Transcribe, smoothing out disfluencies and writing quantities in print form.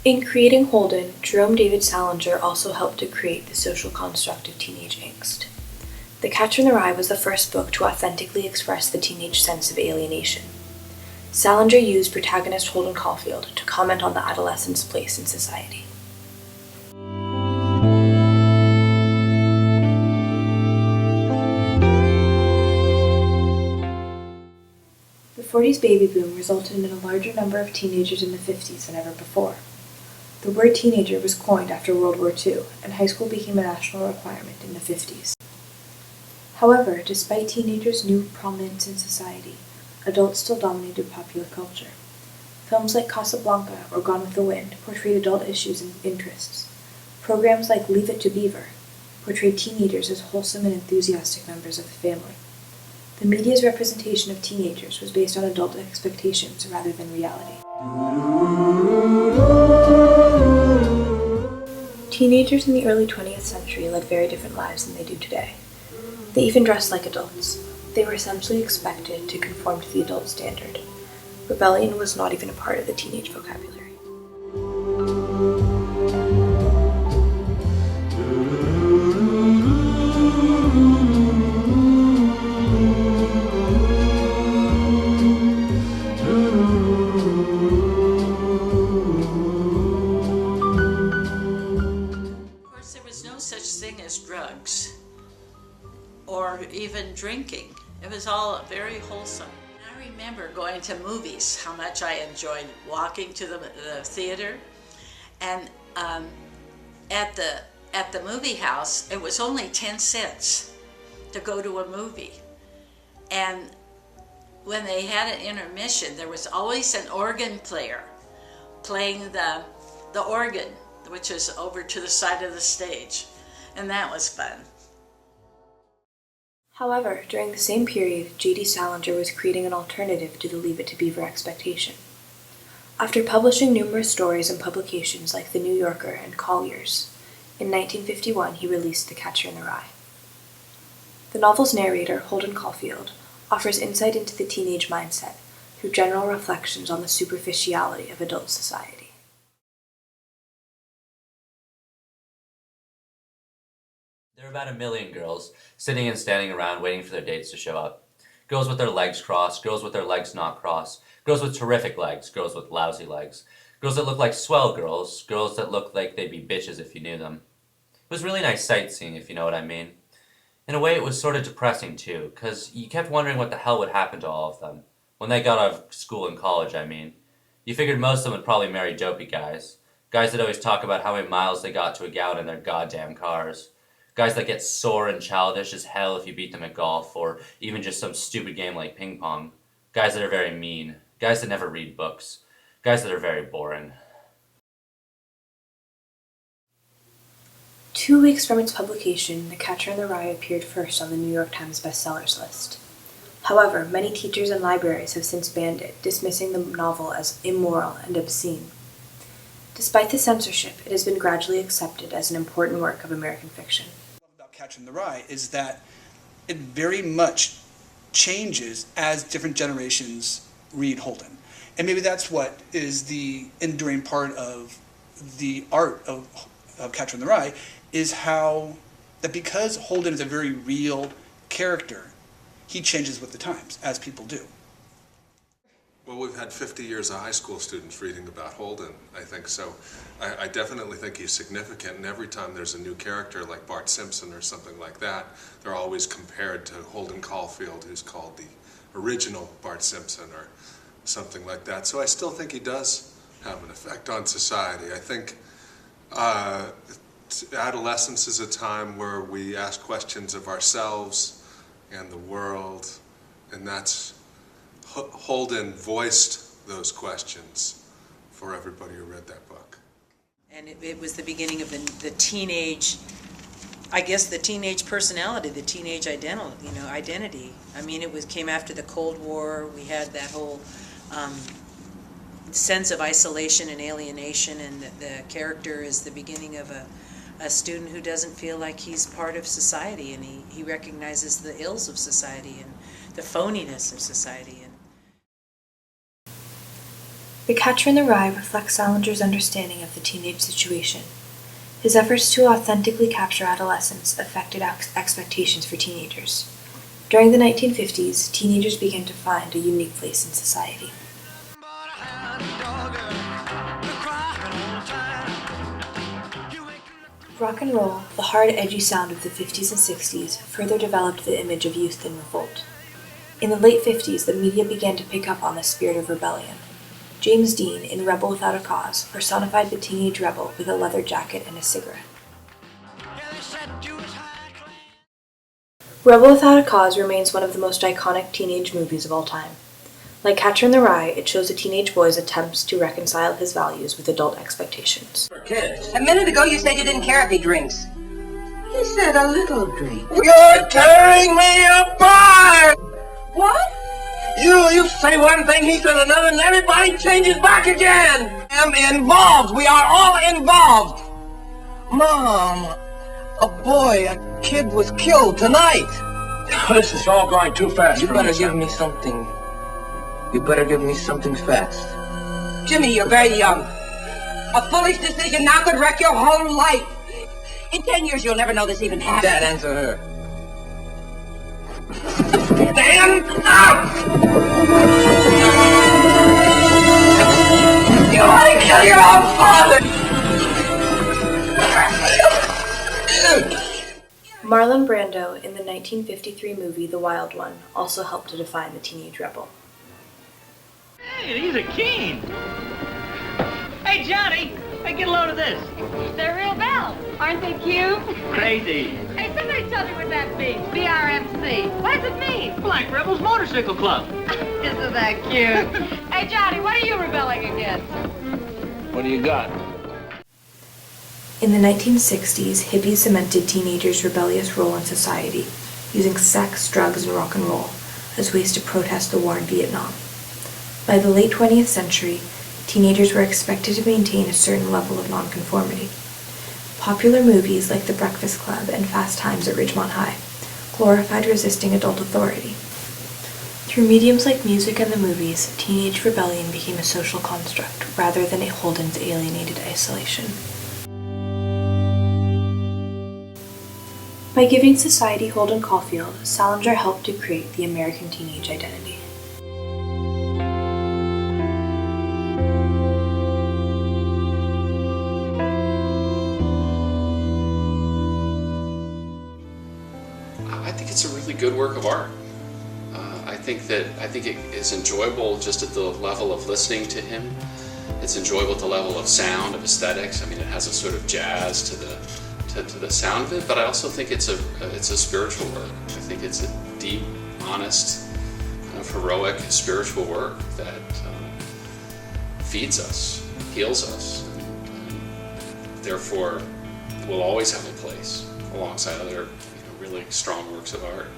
In creating Holden, Jerome David Salinger also helped to create the social construct of teenage angst. The Catcher in the Rye was the first book to authentically express the teenage sense of alienation. Salinger used protagonist Holden Caulfield to comment on the adolescent's place in society. The 40s baby boom resulted in a larger number of teenagers in the 50s than ever before. The word teenager was coined after World War II, and high school became a national requirement in the 50s. However, despite teenagers' new prominence in society, adults still dominated popular culture. Films like Casablanca or Gone with the Wind portrayed adult issues and interests. Programs like Leave It to Beaver portrayed teenagers as wholesome and enthusiastic members of the family. The media's representation of teenagers was based on adult expectations rather than reality. Teenagers in the early 20th century led very different lives than they do today. They even dressed like adults. They were essentially expected to conform to the adult standard. Rebellion was not even a part of the teenage vocabulary. Of course, there was no such thing as drugs or even drinking. It was all very wholesome. I remember going to movies, how much I enjoyed walking to the theater. And at the movie house, it was only 10 cents to go to a movie. And when they had an intermission, there was always an organ player playing the organ, which is over to the side of the stage. And that was fun. However, during the same period, J.D. Salinger was creating an alternative to the Leave It to Beaver expectation. After publishing numerous stories in publications like The New Yorker and Collier's, in 1951 he released The Catcher in the Rye. The novel's narrator, Holden Caulfield, offers insight into the teenage mindset through general reflections on the superficiality of adult society. There are about 1 million girls sitting and standing around waiting for their dates to show up. Girls with their legs crossed, girls with their legs not crossed, girls with terrific legs, girls with lousy legs, girls that look like swell girls, girls that look like they'd be bitches if you knew them. It was really nice sightseeing, if you know what I mean. In a way, it was sort of depressing too, because you kept wondering what the hell would happen to all of them. When they got out of school and college, I mean. You figured most of them would probably marry dopey guys. Guys that always talk about how many miles they got to a gallon in their goddamn cars. Guys that get sore and childish as hell if you beat them at golf, or even just some stupid game like ping pong. Guys that are very mean. Guys that never read books. Guys that are very boring. 2 weeks from its publication, The Catcher in the Rye appeared first on the New York Times bestsellers list. However, many teachers and libraries have since banned it, dismissing the novel as immoral and obscene. Despite the censorship, it has been gradually accepted as an important work of American fiction. About Catcher in the Rye is that it very much changes as different generations read Holden. And maybe that's what is the enduring part of the art of Catcher in the Rye, is how that because Holden is a very real character, he changes with the times, as people do. Well, we've had 50 years of high school students reading about Holden, I think, so I definitely think he's significant, and every time there's a new character like Bart Simpson or something like that, they're always compared to Holden Caulfield, who's called the original Bart Simpson or something like that. So I still think he does have an effect on society. I think adolescence is a time where we ask questions of ourselves and the world, and that's Holden voiced those questions for everybody who read that book. And it was the beginning of the teenage, I guess the teenage personality, the teenage identity. I mean, came after the Cold War. We had that whole sense of isolation and alienation, and the character is the beginning of a student who doesn't feel like he's part of society, and he recognizes the ills of society and the phoniness of society. The Catcher in the Rye reflects Salinger's understanding of the teenage situation. His efforts to authentically capture adolescence affected expectations for teenagers. During the 1950s, teenagers began to find a unique place in society. Rock and roll, the hard, edgy sound of the 50s and 60s, further developed the image of youth in revolt. In the late 50s, the media began to pick up on the spirit of rebellion. James Dean, in Rebel Without a Cause, personified the teenage rebel with a leather jacket and a cigarette. Rebel Without a Cause remains one of the most iconic teenage movies of all time. Like Catcher in the Rye, it shows a teenage boy's attempts to reconcile his values with adult expectations. A minute ago you said you didn't care if he drinks. He said a little drink. You're tearing me apart! What? You say one thing, he says another, and everybody changes back again! I'm involved! We are all involved! Mom, a kid was killed tonight! This is all going too fast. You better give me something. You better give me something fast. Jimmy, you're very young. A foolish decision now could wreck your whole life. In 10 years, you'll never know this even happened. Dad, answer her. Stand up! You want to kill your own father! Marlon Brando, in the 1953 movie The Wild One, also helped to define the teenage rebel. Hey, these are keen. Hey, Johnny, hey, get a load of this. They're real bells. Aren't they cute? Crazy. Hey, somebody tell me what that means. BRMC. What does it mean? Black Rebels Motorcycle Club. Isn't that cute? Hey, Johnny, what are you rebelling against? What do you got? In the 1960s, hippies cemented teenagers' rebellious role in society, using sex, drugs, and rock and roll as ways to protest the war in Vietnam. By the late 20th century, teenagers were expected to maintain a certain level of nonconformity. Popular movies like The Breakfast Club and Fast Times at Ridgemont High glorified resisting adult authority. Through mediums like music and the movies, teenage rebellion became a social construct rather than Holden's alienated isolation. By giving society Holden Caulfield, Salinger helped to create the American teenage identity. I think it's a really good work of art. I think it is enjoyable just at the level of listening to him. It's enjoyable at the level of sound, of aesthetics. I mean, it has a sort of jazz to the sound of it, but I also think it's a spiritual work. I think it's a deep, honest, kind of heroic spiritual work that feeds us, heals us, and therefore will always have a place alongside other really strong works of art.